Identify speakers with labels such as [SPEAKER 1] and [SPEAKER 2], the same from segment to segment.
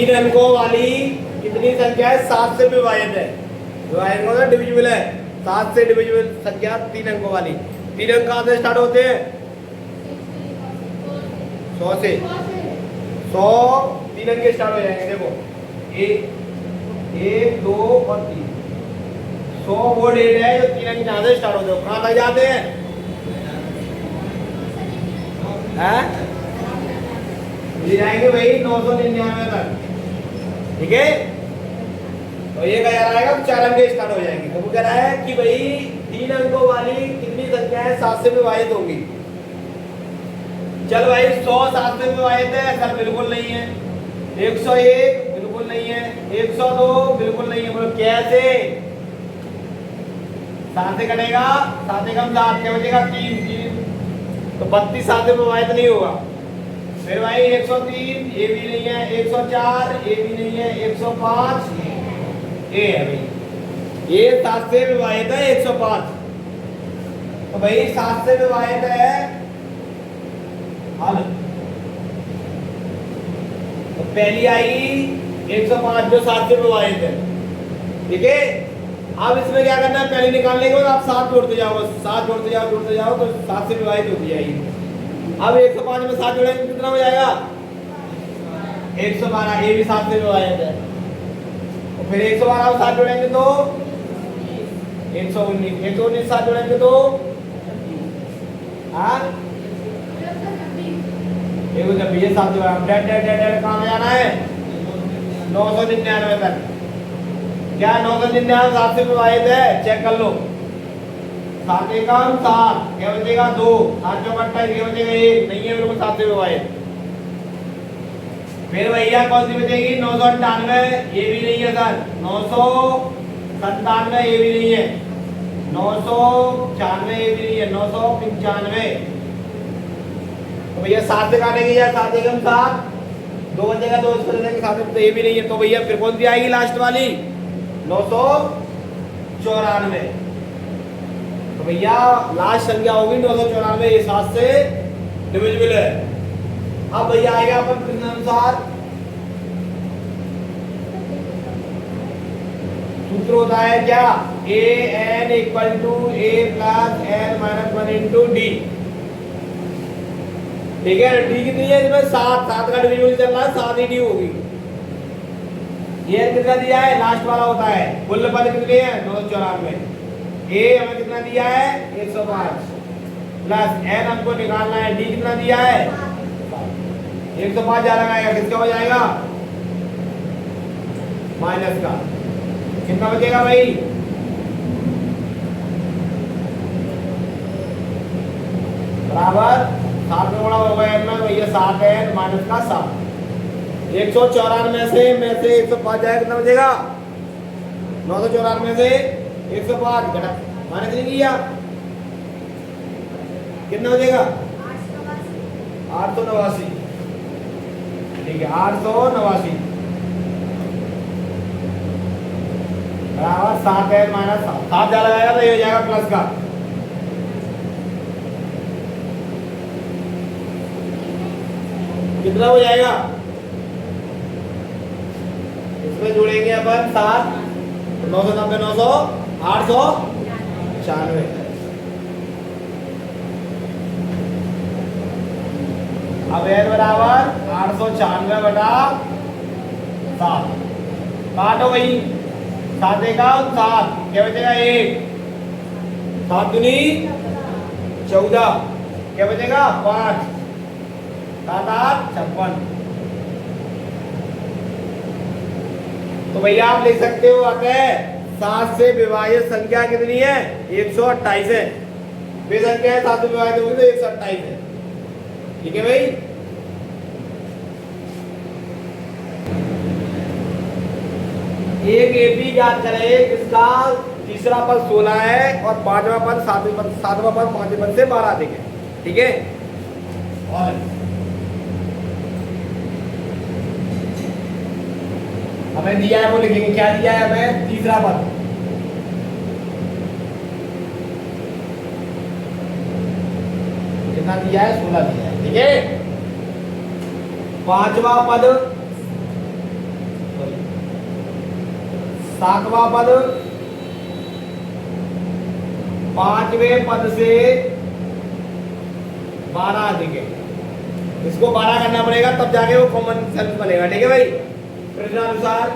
[SPEAKER 1] तीन अंकों वाली कितनी संख्या है? 7 से विभाजित है। विभाजित मतलब डिविजिबल है। 7 से डिविजिबल संख्या 3 अंकों वाली। 3 अंक कहाँ से स्टार्ट होते हैं? 100 से। 100 3 अंक स्टार्ट हो जाएंगे। देखो 1 2 और 3। 100 वो डेट है जो 3 अंक जहाँ से स्टार्ट होते हैं। कहाँ तक जाते हैं? मिल जाएंगे भाई 999 तक। ठीक है, तो ये क्या जा रहा है? 4 अंक स्टार्ट हो जाएंगे। तो वो कह रहा है कि भाई 3 अंकों वाली कितनी संख्या है 7 से विभाजित होगी? चल भाई 100 7 से विभाजित है? सर बिल्कुल नहीं है। 101 बिल्कुल नहीं है। 102 बिल्कुल नहीं है। बोलो कैसे? 7 से कटेगा, 7 एकम 7, क्या बचेगा? 3। तो 32 7 से विभाजित नहीं होगा। फिर भाई 103 ये भी नहीं है। 104 ये भी नहीं है। 105 ये है भाई। ये 7 से विभाजित है 105। तो भाई 7 से विभाजित है हल। तो पहली आई 105 जो 7 से विभाजित है। ठीक है, अब इसमें क्या करना है? पहले निकालने के बाद आप 7 जोड़ते जाओ। 7 जोड़ते जाओ तो 7 से विभाजित होती जाएगी। अब 105 में 7 जोड़ेंगे कितना हो जाएगा? 112। ये भी 7 से विभाजित है। और फिर 112 में 7 जोड़ेंगे तो 119। 119 7 जोड़ेंगे तो हाँ देखो जब ये 7 जोड़ा कहाँ जाना है? 999 तक। क्या 999 7 से विभाजित है? चेक कर लो। 7 एकम 7, क्या बचेगा? 2। 7 चौका 28, क्या बचेगा? 1 नहीं है बिल्कुल 7 से विभाजित। फिर भैया कौन सी बचेगी? 998 ये भी नहीं है सर। 997 ये भी नहीं है। 996 ये भी नहीं है। 995। तो भैया 7 से काटेंगे यार। 7 एकम 7, 2 बचेगा 2, इसको दे देंगे 7, तो ये भी नहीं है। तो भैया फिर कौन सी आएगी लास्ट वाली? 994। तो भैया लास्ट संख्या होगी 994। ये 7 से डिविजिबल है। अब भैया आएगा अपन प्रश्न अनुसार सूत्र होता है क्या? an equal to a plus n minus 1 into D. ठीक है, डी कितनी है इसमें? 7। 7 का डिविजिबल चल रहा है, 7 ही डी होगी। ये कितना दिया है? लास्ट वाला होता है। कुल पद कितने हैं? 994। ए हमें कितना दिया है? 105 प्लस n हमको निकालना है। डी कितना दिया है? 105 जा लगाएगा, किसका हो जाएगा? माइनस का। कितना बचेगा भाई? बराबर 7 में बड़ा होगा n में भैया 7n माइनस का 7। 194 से 105 जाएगा, कितना बचेगा? 994 से 105 घटा माइनस नहीं किया, कितना बचेगा? 889। ठीक है, 889 बराबर 7n माइनस 7। 7 जा लगाएगा तो ये हो जाएगा प्लस का। कितना हो जाएगा? इसमें जोड़ेंगे अपन 7, 990 900 896। अब n बराबर 896 बटा 7। काटो भाई, 7 का 7, क्या बचेगा? 1। 7 दूनी 14, क्या बचेगा? 5। 7 8 56। तो भैया आप लिख सकते हो अतः 7 से विभाजित संख्या कितनी है? 128 है। वे संख्या है 7 से विभाजित होगी तो 128 है। ठीक है भाई, एक एपी ज्ञात करें जिसका तीसरा पद 16 है और पांचवा पद 7वां पद 5वें पद से 12 अधिक है। ठीक है, और हमें दिया है वो लिखेंगे। क्या दिया है हमें? तीसरा पद। कितना दिया है? 16 दिया है। ठीक है, पांचवा पद सातवां पद 5वें पद से 12 अधिक है, इसको 12 करना पड़ेगा तब जाके वो कॉमन सेंस बनेगा। ठीक है भाई, प्रश्नानुसार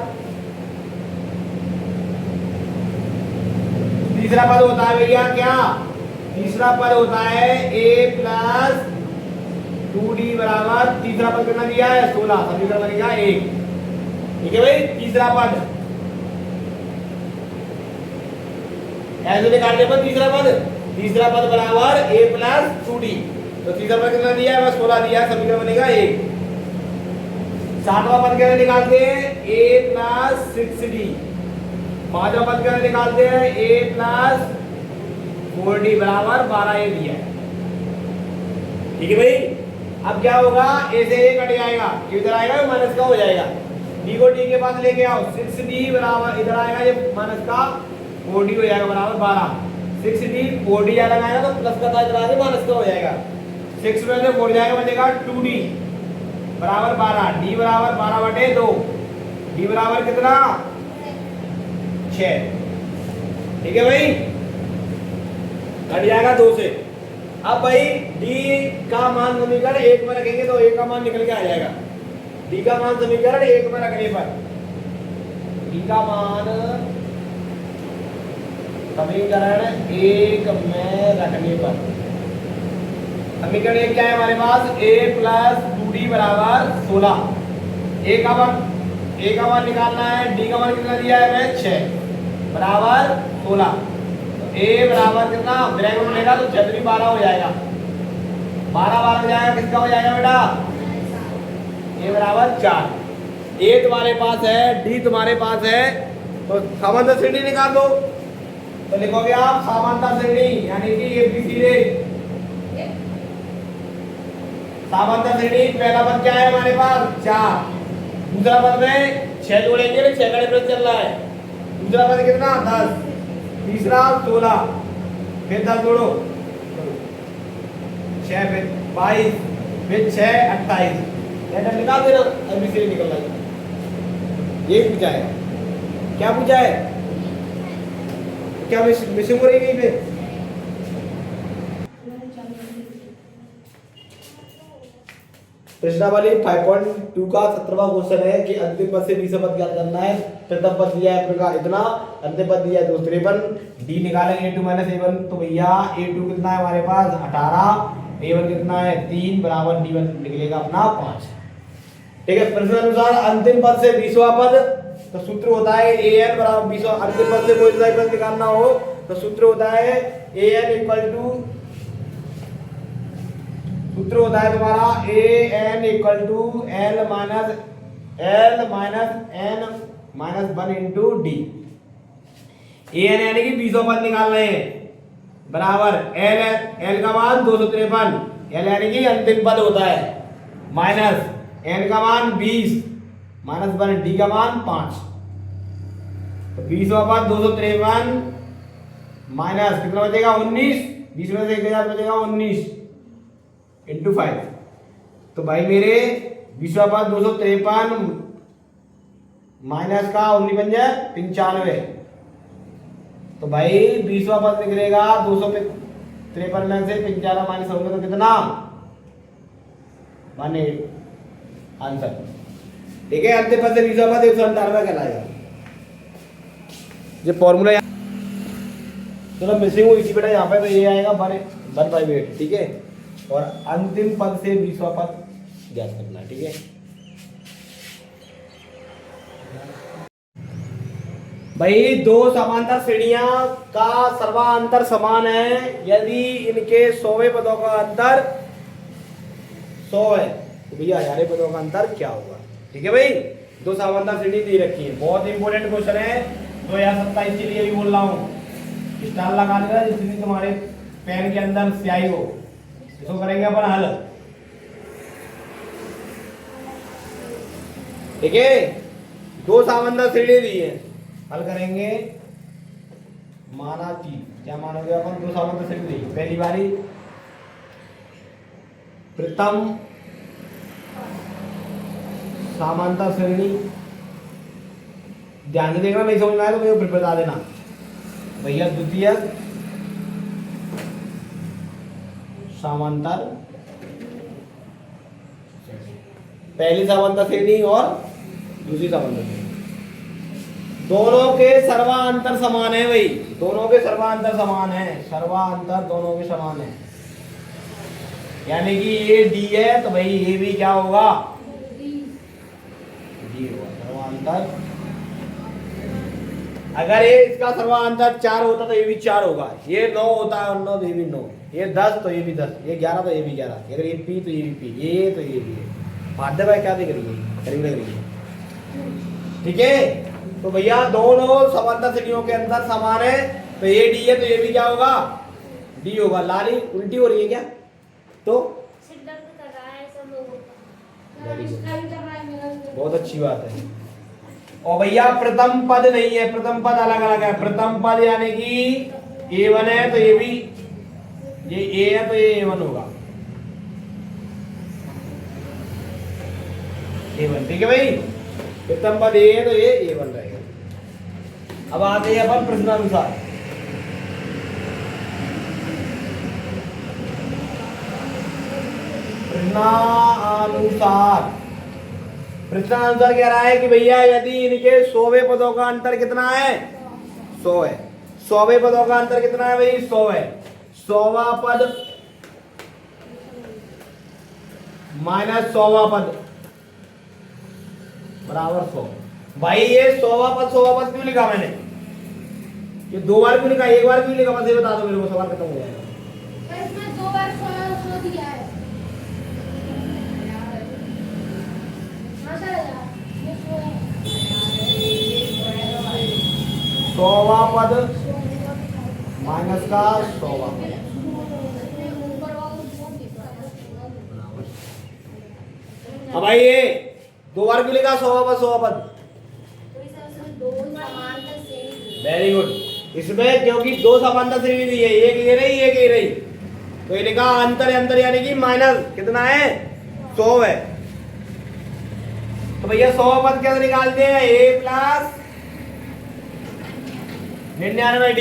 [SPEAKER 1] तीसरा पद होता है भैया क्या, तीसरा पद होता है a प्लस 2d बराबर, तीसरा पद कितना दिया है 16, समीकरण बनेगा 1। ठीक है भाई, तीसरा पद ऐसे निकालने पर तीसरा पद बराबर a प्लस 2d, तो तीसरा पद कितना दिया है 16 दिया है, समीकरण बनेगा 1। सातवां पद कैसे निकालते हैं a प्लस 6d, पांचवा पद कैसे निकालते हैं a प्लस 4d बराबर 12 ये दिया है। ठीक है भाई, अब क्या होगा, a से a कट जाएगा, इधर आएगा माइनस का हो जाएगा, d को d के पास लेके आओ, 6d बराबर इधर आएगा ये माइनस का 4d हो जाएगा बराबर 12, 6d 4d ज्यादा आएगा तो प्लस का था इधर आगे माइनस का हो जाएगा, 6 में से 4 जाएगा बचेगा 2d बराबर 12, d बराबर 12/2, d बराबर कितना 6। ठीक है भाई, कट जाएगा 2 से। अब भाई d का मान समीकरण 1 में रखेंगे तो a का मान निकल के आ जाएगा, d का मान समीकरण 1 में रखने पर, d का मान समीकरण 1 में रखने पर, समीकरण 1 क्या है हमारे पास, a प्लस 2d बराबर 16, a का मान निकालना है, d का मान कितना दिया है 6 बराबर 16, तो a बराबर कितना ब्रैकेट में लेगा तो जल्दी 12 हो जाएगा, 12 हो जाएगा, किसका हो जाएगा बेटा a बराबर 4, a तुम्हारे पास है, d तुम्हारे पास है, तो समांतर श्रेणी निकाल दो, तो लिखोगे आप समांतर श्रेणी यानी कि एबीसीडी, समांतर श्रेणी पहला पद क्या है हमारे पास 4, दूसरा पद में 6 जोड़ेंगे, 6 का डिफरेंस चल रहा है, दूसरा पद कितना 10, तीसरा 16, फिर 10 जोड़ो 6, फिर 22, फिर 6 28, लेटर निकाल देना, एबीसीडी निकल रहा है। ये पूछा है, क्या पूछा है, क्या मिसिंग हो रही है पे, प्रश्नावली 5.2 का 17वां क्वेश्चन है कि अंतिम पद से 20 पद ज्ञात करना है। प्रथम पद दिया है प्रकार इतना, अंतिम पद दिया है 253, डी निकालेंगे a2 - a1, तो भैया a2 कितना है हमारे पास 18, a1 कितना है 3 बराबर d1 निकलेगा अपना 5। ठीक है, प्रश्न अनुसार अंतिम पद से 20वां पद, तो सूत्र होता है an बराबर 20, अंतिम पद से कोई सा पद निकालना हो तो सूत्र होता है an इक्वल टू, सूत्र होता है तुम्हारा an equal to l minus n minus 1 into D. an यानी कि 20 पद निकाल रहे हैं बराबर l का मान 253, l यानी कि अंतिम पद होता है, माइनस n का मान 20 माइनस 1 डी का मान 5, तो 20वां पद 253 माइनस कितना बचेगा 19, 20 में से 1000 बचेगा 19 इंटू 5, तो भाई मेरे 20वां पद 253 माइनस का 19 बन जाए 95, तो भाई 20वां पद निकलेगा 253 में से 95 माइनस होगा तो कितना 18 आंसर। ठीक है, अंतिम पद से 20वां पद 198 कहलाएगा। ये फॉर्मूला चलो मिसिंग हुई थी बेटा यहाँ पे, तो ये आएगा 1/8। ठीक है, और अंतिम पद से 20वां पद ज्ञात करना है। ठीक है भाई, दो समांतर श्रेणियां का सर्वांतर समान है यदि इनके 100वें पदों का अंतर 100 है, तो भैया 1000 पदों का अंतर क्या होगा। ठीक है भाई, दो समांतर श्रेणी दी रखी है, बहुत इंपॉर्टेंट क्वेश्चन है, 2027 के लिए भी बोल रहा हूँ, स्टार लगा देगा जितनी तुम्हारे पेन के अंदर स्याही हो, इसको करेंगे अपन हल। ठीक है, दो समांतर श्रेणी दी है, हल करेंगे। माना चीज क्या मानोगे अपन, दो समांतर श्रेणी दी, पहली बारी प्रथम समांतर श्रेणी ध्यान से देखना, नहीं समझ में आया तो मुझे फिर बता देना भैया। द्वितीय समांतर, पहली समांतर श्रेणी और दूसरी समांतर श्रेणी, दोनों के सर्वांतर समान है भाई, दोनों के सर्वांतर समान है, सर्वांतर दोनों के समान है। यानी कि ये डी है तो भाई ये भी क्या होगा, डी होगा सर्वांतर। अगर ये इसका सर्वांतर 4 होता तो ये भी 4 होगा, ये 9 होता है और 9 तो ये भी 9, ये 10 तो ये भी 10, ये 11 तो ये भी 11, अगर ये पी तो ये भी पी, ये तो ये भी है। माध्य भाई क्या देख रही है, करेंगे। ठीक है, तो भैया दोनों समांतर श्रेणियों के अंदर समान है, तो ये डी है तो ये भी क्या होगा, डी होगा। लाली उल्टी हो रही है क्या, तो बहुत अच्छी बात है। और भैया प्रथम पद नहीं है, प्रथम पद अलग अलग है। प्रथम पद यानी कि A1 है तो ये भी, ये A है तो ये A1 होगा, A1। ठीक है भाई, प्रथम पद A है तो ये A1 रहेगा। अब आते हैं अपन प्रश्नानुसार। प्रश्नानुसार, प्रश्नानुसार कह रहा है कि भैया यदि इनके 100वें पदों का अंतर कितना है, 100 है। 100वें पदों का अंतर कितना है भाई, 100 है। 100वां पद माइनस 100वां पद बराबर 100। भाई ये 100वां पद क्यों लिखा मैंने, ये 2 बार क्यों लिखा, 1 बार क्यों लिखा, बस ये बता दो मेरे को, सवाल खत्म हो जाएगा।
[SPEAKER 2] इसमें 2 बार 100 दिया है।
[SPEAKER 1] सौवा पद माइनस का 100वां पद, अब भाई ये 2 बार क्यों लिखा 100वां पद 100वां पद, वेरी गुड। इसमें क्योंकि 2 समांतर श्रेणी दी है, एक ये रही एक ये रही, तो ये लिखा अंतर अंतर यानी कि माइनस कितना है, 100 है। तो भैया 100 पद कैसे निकालते हैं, A प्लस 99D,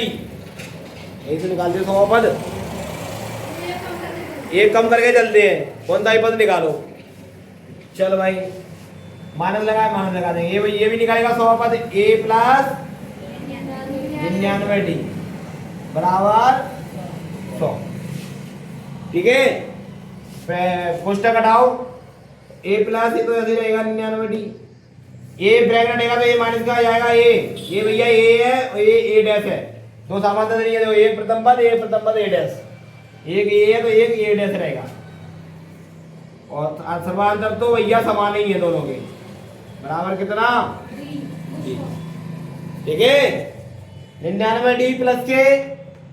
[SPEAKER 1] यही से निकालते हैं 100 पद। एक कम करके चलते हैं, कौन सा पद निकालो, चल भाई माइनस लगाए, माइनस लगा देंगे, ये भी निकालेगा 100 पद, A प्लस 99D बराबर 100। ठीक है, कोष्टक हटाओ, A प्लस ये तो ऐसे रहेगा 99D, ए ब्रैकेट हटेगा तो ये माइनस का आ जाएगा ये भैया ए है और ये ए डैश है, 2 समांतर नहीं है, देखो एक प्रथम पद ए डैश, एक ए है तो एक ए डैश रहेगा। और सर्वांतर तो भैया समान ही है दोनों के, बराबर कितना, ठीक है। 99D प्लस के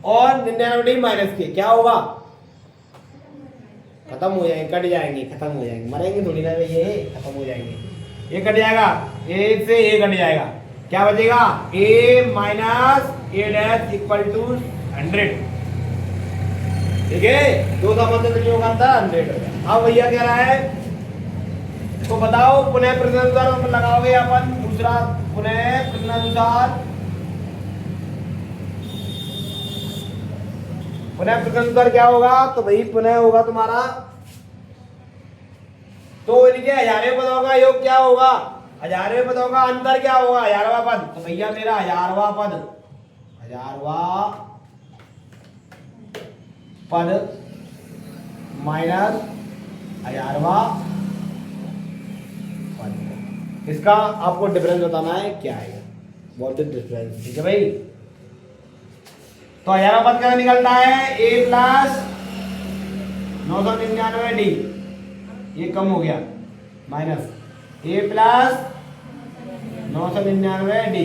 [SPEAKER 1] और 99D माइनस के क्या होगा, खत्म हो जाएंगे, कट जाएंगे, खत्म हो जाएंगे, मरेंगे थोड़ी ना ये, खत्म हो जाएंगे, ये कट जाएगा, ए से ए कट जाएगा, क्या बचेगा, A minus A dash equal to 100। ठीक है, 2 समांतर श्रेणियों का अंतर 100। अब भैया कह रहा है तो बताओ पुनः प्रश्नानुसार लगाओगे अपन दूसरा, पुनः प्रश्नानुसार, पुनः प्रश्नानुसार क्या होगा, तो भाई पुनः होगा तुम्हारा, तो इनके 1000वें पदों का योग क्या होगा, 1000वें पदों का अंतर क्या होगा, 1000वां पद, तो भैया मेरा 1000वां पद माइनस 1000वां पद, इसका आपको डिफरेंस बताना है क्या है, व्हाट इज डिफरेंस। ठीक है भाई, तो 1000वां पद क्या निकलता है, ए प्लस 999D, ये कम हो गया, माइनस ए प्लस 999D,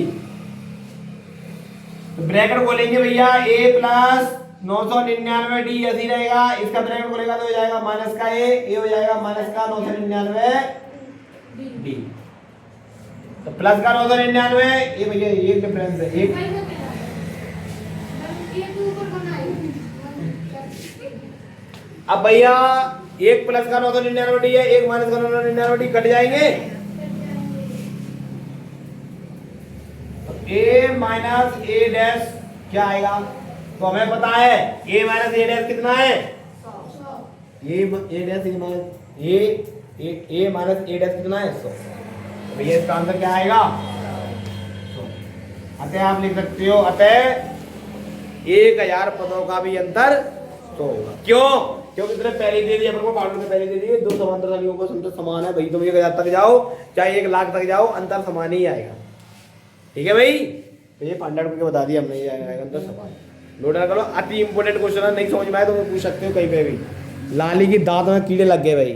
[SPEAKER 1] तो ब्रैकेट खोलेंगे भैया, ए प्लस 999D ऐसे ही रहेगा, इसका ब्रैकेट खोलेगा तो हो जाएगा माइनस का ए हो जाएगा माइनस का 999D, तो प्लस का 999, ये भैया ये डिफरेंस है, एक अब भैया एक प्लस का 999D है, एक माइनस का 999D, कट जाएंगे, ए माइनस ए डैश क्या आएगा? तो हमें पता है ए माइनस ए डैश कितना है?
[SPEAKER 2] 100।
[SPEAKER 1] ए dash A minus A minus A dash कितना है? 100। तो भैया इसका आंसर क्या आएगा? 100। अतः आप लिख सकते हो अतः 1000 पदों का भी अंतर 100 होगा। क्यों? क्योंकि इतने पहले दे दिए, अपन को काउंटर में पहले दे दिए, दो समांतर संख्याओं को संतर समान है भाई। तुम 1000 तक जाओ चाहे 1 लाख तक जाओ, अंतर समान ही आएगा। ठीक है भाई, तो ये 100 करके बता दिया हमने, ये आएगा अंतर समान। नोट कर लो, अति इंपोर्टेंट क्वेश्चन है, नहीं समझ में आए तो पूछ सकते हो कहीं पे भी। लाली की दांत में कीड़े लग गए भाई।